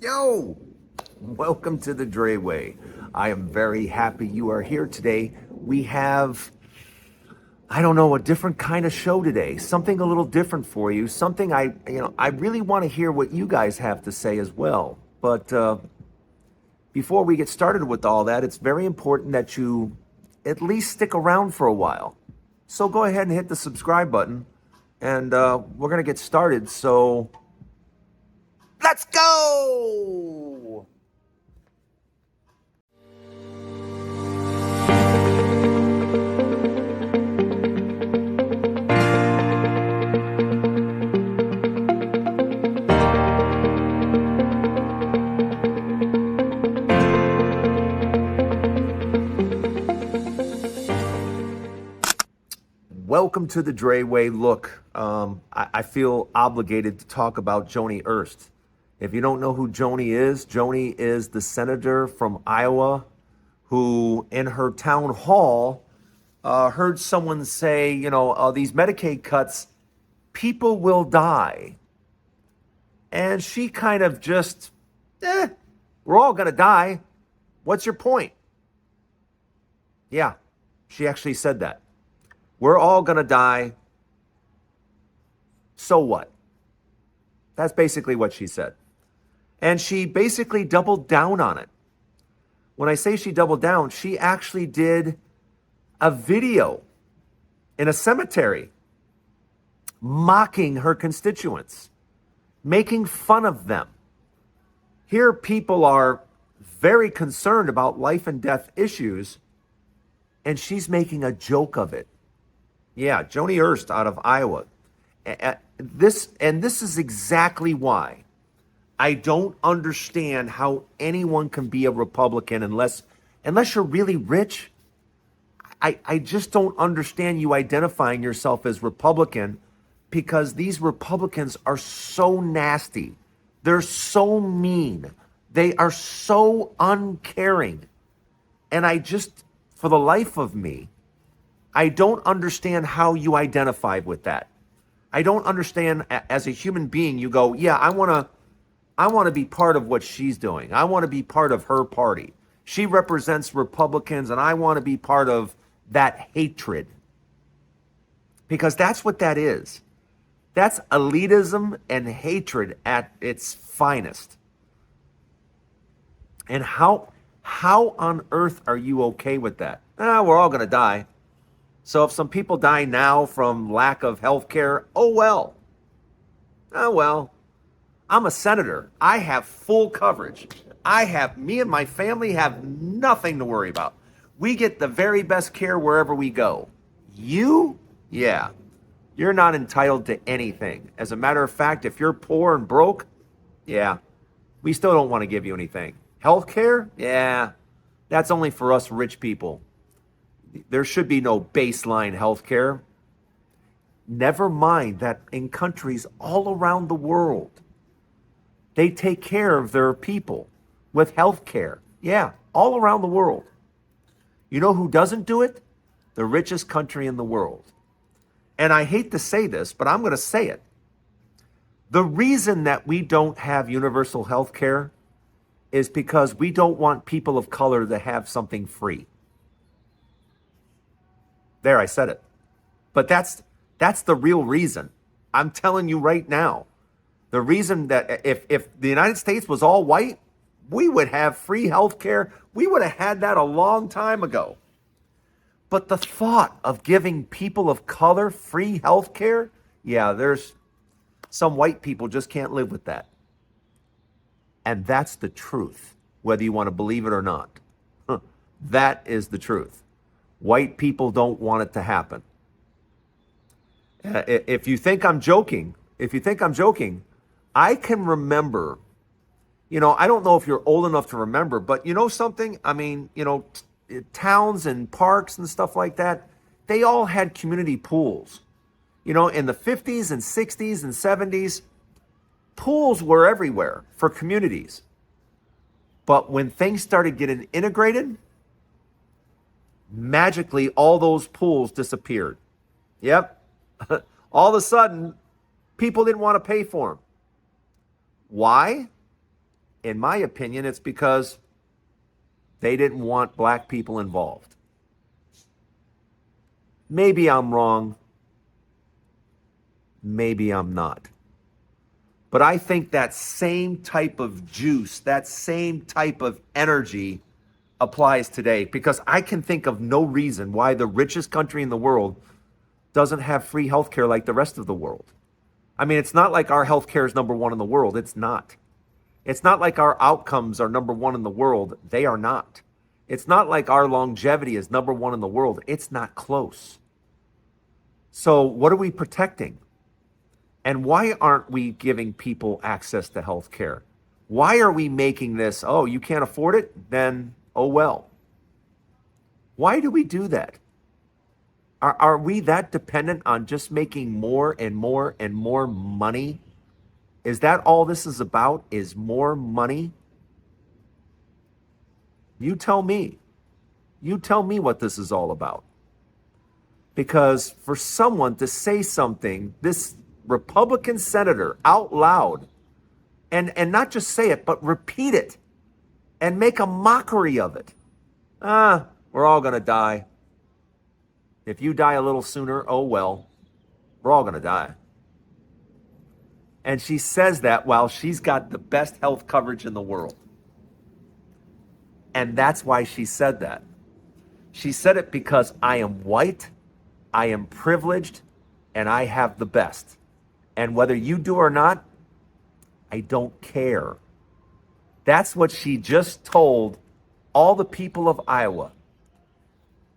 Yo, welcome to the Dray Way. I am very happy you are here today. We have, I don't know, a different kind of show today. Something a little different for you. Something I really want to hear what you guys have to say as well. But before we get started with all that, it's very important that you at least stick around for a while. So go ahead and hit the subscribe button, and we're gonna get started. So let's go! Welcome to the Dray Way. Look, I feel obligated to talk about Joni Ernst. If you don't know who Joni is the senator from Iowa who, in her town hall, heard someone say, these Medicaid cuts, people will die. And she kind of just, we're all going to die. What's your point? Yeah, she actually said that. We're all going to die. So what? That's basically what she said. And she basically doubled down on it. When I say she doubled down, she actually did a video in a cemetery mocking her constituents, making fun of them. Here, people are very concerned about life and death issues, and she's making a joke of it. Yeah, Joni Ernst out of Iowa. This is exactly why I don't understand how anyone can be a Republican unless you're really rich. I just don't understand you identifying yourself as Republican, because these Republicans are so nasty. They're so mean. They are so uncaring. And I just, for the life of me, I don't understand how you identify with that. I don't understand, as a human being, you go, yeah, I want to be part of what she's doing. I want to be part of her party. She represents Republicans, and I want to be part of that hatred. Because that's what that is. That's elitism and hatred at its finest. And how on earth are you okay with that? We're all going to die. So if some people die now from lack of health care, oh well. I'm a senator. I have full coverage. Me and my family have nothing to worry about. We get the very best care wherever we go. You? Yeah. You're not entitled to anything. As a matter of fact, if you're poor and broke, yeah, we still don't want to give you anything. Health care? Yeah, that's only for us rich people. There should be no baseline health care. Never mind that in countries all around the world, they take care of their people with health care. Yeah, all around the world. You know who doesn't do it? The richest country in the world. And I hate to say this, but I'm going to say it. The reason that we don't have universal health care is because we don't want people of color to have something free. There, I said it. But that's the real reason. I'm telling you right now. The reason that if the United States was all white, we would have free health care. We would have had that a long time ago. But the thought of giving people of color free health care, yeah, there's some white people just can't live with that. And that's the truth, whether you want to believe it or not. That is the truth. White people don't want it to happen. If you think I'm joking, I can remember, I don't know if you're old enough to remember, but you know something? I mean, towns and parks and stuff like that, they all had community pools. In the 50s and 60s and 70s, pools were everywhere for communities. But when things started getting integrated, magically all those pools disappeared. Yep. All of a sudden, people didn't want to pay for them. Why? in my opinion, it's because they didn't want black people involved. Maybe I'm wrong. Maybe I'm not. But I think that same type of juice, that same type of energy applies today, because I can think of no reason why the richest country in the world doesn't have free healthcare like the rest of the world. I mean, it's not like our healthcare is number one in the world. It's not. It's not like our outcomes are number one in the world. They are not. It's not like our longevity is number one in the world. It's not close. So what are we protecting? And why aren't we giving people access to health care? Why are we making this, oh, you can't afford it? Then, oh well. Why do we do that? Are we that dependent on just making more and more and more money? Is that all this is about, is more money? You tell me. You tell me what this is all about. Because for someone to say something, this Republican senator, out loud, and not just say it, but repeat it and make a mockery of it. We're all going to die. If you die a little sooner, oh well, we're all going to die. And she says that while she's got the best health coverage in the world. And that's why she said that. She said it because I am white, I am privileged, and I have the best. And whether you do or not, I don't care. That's what she just told all the people of Iowa.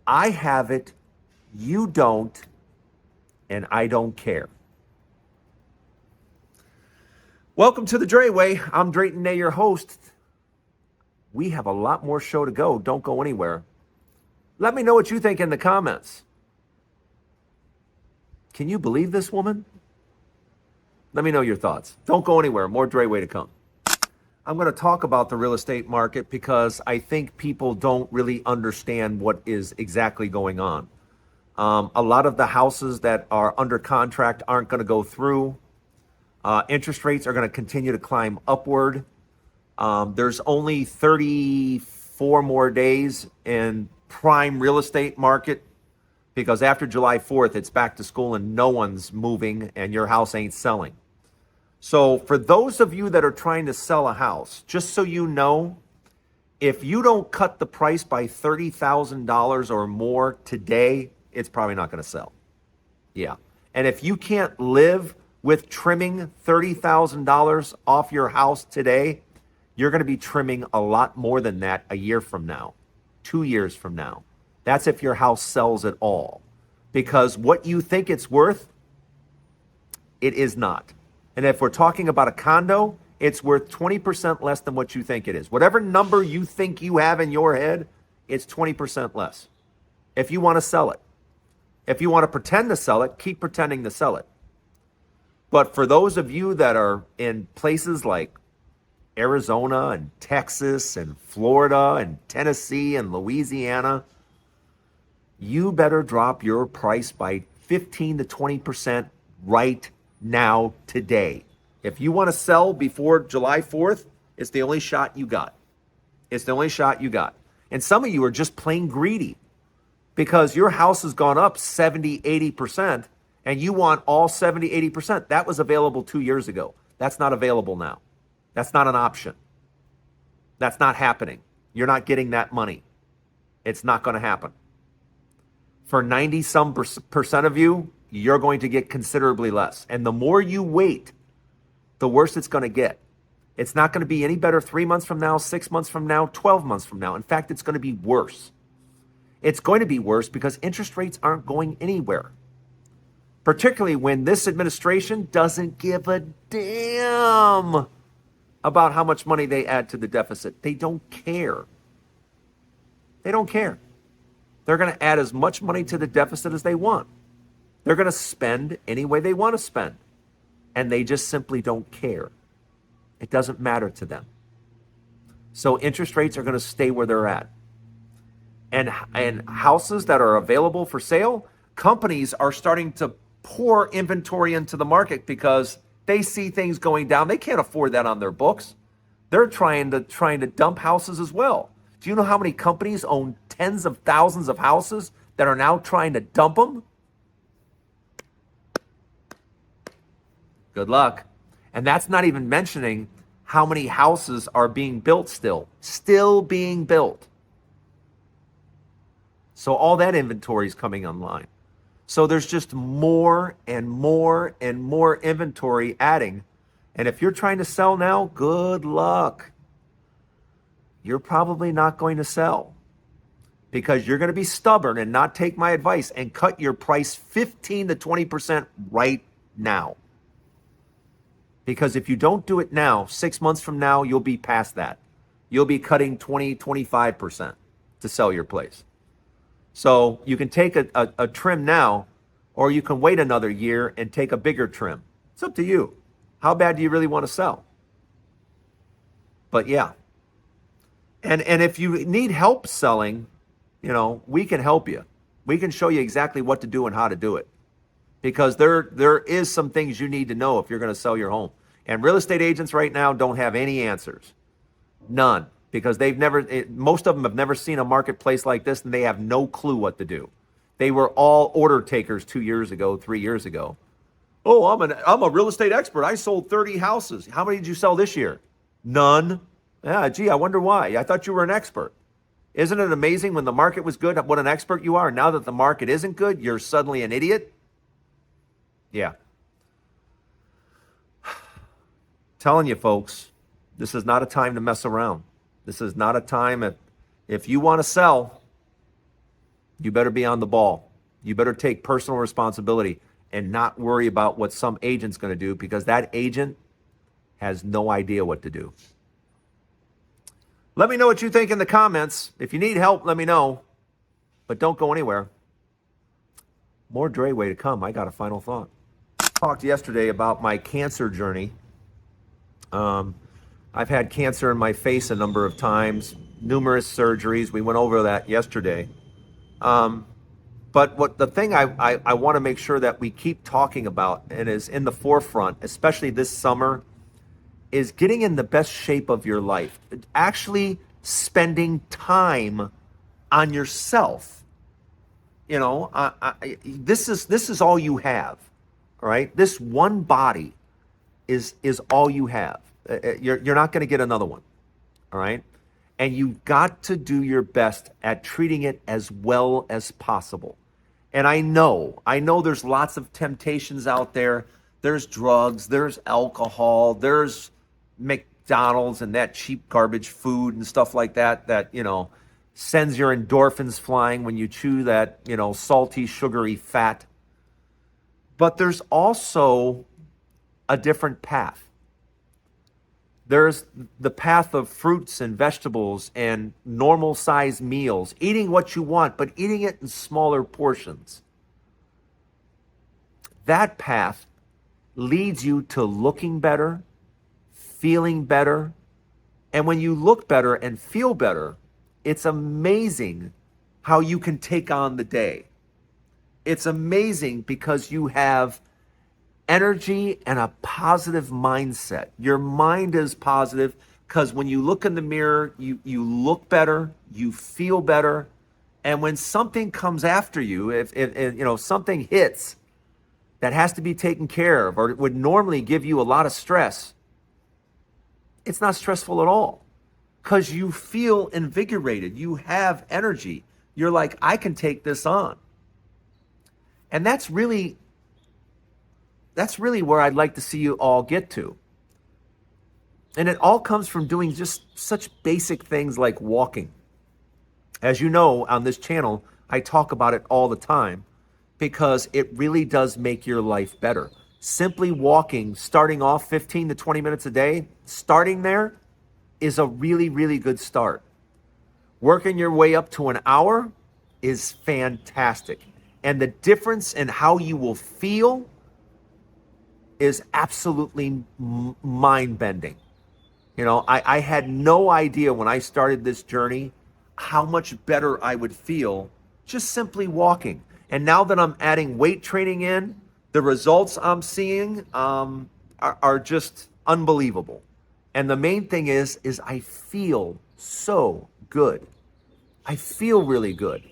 I have it, you don't, and I don't care. Welcome to the Dray Way. I'm Drayton Nay, your host. We have a lot more show to go. Don't go anywhere. Let me know what you think in the comments. Can you believe this woman? Let me know your thoughts. Don't go anywhere. More Dray Way to come. I'm going to talk about the real estate market because I think people don't really understand what is exactly going on. A lot of the houses that are under contract aren't going to go through. Interest rates are going to continue to climb upward. There's only 34 more days in prime real estate market, because after July 4th, it's back to school and no one's moving and your house ain't selling. So for those of you that are trying to sell a house, just so you know, if you don't cut the price by $30,000 or more today, it's probably not going to sell. Yeah. And if you can't live with trimming $30,000 off your house today, you're going to be trimming a lot more than that a year from now, 2 years from now. That's if your house sells at all. Because what you think it's worth, it is not. And if we're talking about a condo, it's worth 20% less than what you think it is. Whatever number you think you have in your head, it's 20% less. If you want to sell it. If you want to pretend to sell it, keep pretending to sell it. But for those of you that are in places like Arizona and Texas and Florida and Tennessee and Louisiana, you better drop your price by 15 to 20% right now, today. If you want to sell before July 4th, it's the only shot you got. It's the only shot you got. And some of you are just plain greedy because your house has gone up 70, 80%, and you want all 70, 80%. That was available 2 years ago. That's not available now. That's not an option. That's not happening. You're not getting that money. It's not going to happen. For 90-some percent of you, you're going to get considerably less. And the more you wait, the worse it's going to get. It's not going to be any better 3 months from now, 6 months from now, 12 months from now. In fact, it's going to be worse. It's going to be worse because interest rates aren't going anywhere. Particularly when this administration doesn't give a damn about how much money they add to the deficit. They don't care. They don't care. They're going to add as much money to the deficit as they want. They're going to spend any way they want to spend. And they just simply don't care. It doesn't matter to them. So interest rates are going to stay where they're at. And houses that are available for sale, companies are starting to pour inventory into the market because they see things going down. They can't afford that on their books. They're trying to dump houses as well. Do you know how many companies own tens of thousands of houses that are now trying to dump them? Good luck. And that's not even mentioning how many houses are being built still being built. So all that inventory is coming online. So there's just more and more and more inventory adding. And if you're trying to sell now, good luck. You're probably not going to sell because you're going to be stubborn and not take my advice and cut your price 15 to 20% right now. Because if you don't do it now, 6 months from now, you'll be past that. You'll be cutting 20, 25% to sell your place. So you can take a trim now, or you can wait another year and take a bigger trim. It's up to you. How bad do you really want to sell? But yeah. And if you need help selling, we can help you. We can show you exactly what to do and how to do it. Because there is some things you need to know if you're going to sell your home. And real estate agents right now don't have any answers. None. Because most of them have never seen a marketplace like this, and they have no clue what to do. They were all order takers 2 years ago, 3 years ago. Oh, I'm a real estate expert. I sold 30 houses. How many did you sell this year? None. Yeah, gee, I wonder why. I thought you were an expert. Isn't it amazing when the market was good, what an expert you are? Now that the market isn't good, you're suddenly an idiot? Yeah. Telling you folks, this is not a time to mess around. This is not a time, if you want to sell, you better be on the ball. You better take personal responsibility and not worry about what some agent's going to do, because that agent has no idea what to do. Let me know what you think in the comments. If you need help, let me know. But don't go anywhere. More Dray Way to come. I got a final thought. I talked yesterday about my cancer journey. I've had cancer in my face a number of times, numerous surgeries. We went over that yesterday. But the thing I want to make sure that we keep talking about and is in the forefront, especially this summer, is getting in the best shape of your life. Actually spending time on yourself. This is all you have. All right? This one body is all you have. You're not going to get another one. All right? And you've got to do your best at treating it as well as possible. And I know there's lots of temptations out there. There's drugs, there's alcohol, there's McDonald's and that cheap garbage food and stuff like that, sends your endorphins flying when you chew that, salty, sugary fat. But there's also a different path. There's the path of fruits and vegetables and normal size meals, eating what you want, but eating it in smaller portions. That path leads you to looking better, feeling better. And when you look better and feel better, it's amazing how you can take on the day. It's amazing because you have energy and a positive mindset. Your mind is positive because when you look in the mirror, you look better, you feel better. And when something comes after you, if something hits that has to be taken care of or would normally give you a lot of stress, it's not stressful at all because you feel invigorated. You have energy. You're like, I can take this on. And that's really where I'd like to see you all get to. And it all comes from doing just such basic things like walking. As you know, on this channel, I talk about it all the time because it really does make your life better. Simply walking, starting off 15 to 20 minutes a day, starting there is a really, really good start. Working your way up to an hour is fantastic. And the difference in how you will feel is absolutely mind-bending. I had no idea when I started this journey how much better I would feel just simply walking. And now that I'm adding weight training in, the results I'm seeing are just unbelievable. And the main thing is I feel so good. I feel really good.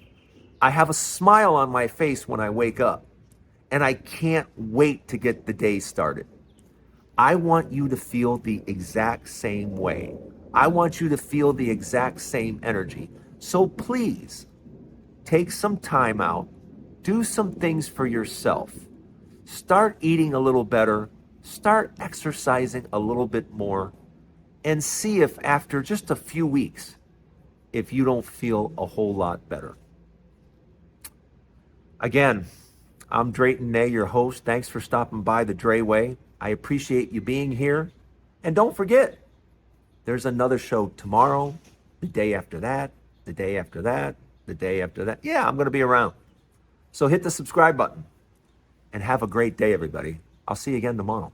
I have a smile on my face when I wake up, and I can't wait to get the day started. I want you to feel the exact same way. I want you to feel the exact same energy. So please take some time out, do some things for yourself. Start eating a little better, start exercising a little bit more, and see if after just a few weeks, if you don't feel a whole lot better. Again, I'm Drayton Nay, your host. Thanks for stopping by the Dray Way. I appreciate you being here. And don't forget, there's another show tomorrow, the day after that, the day after that, the day after that. Yeah, I'm going to be around. So hit the subscribe button and have a great day, everybody. I'll see you again tomorrow.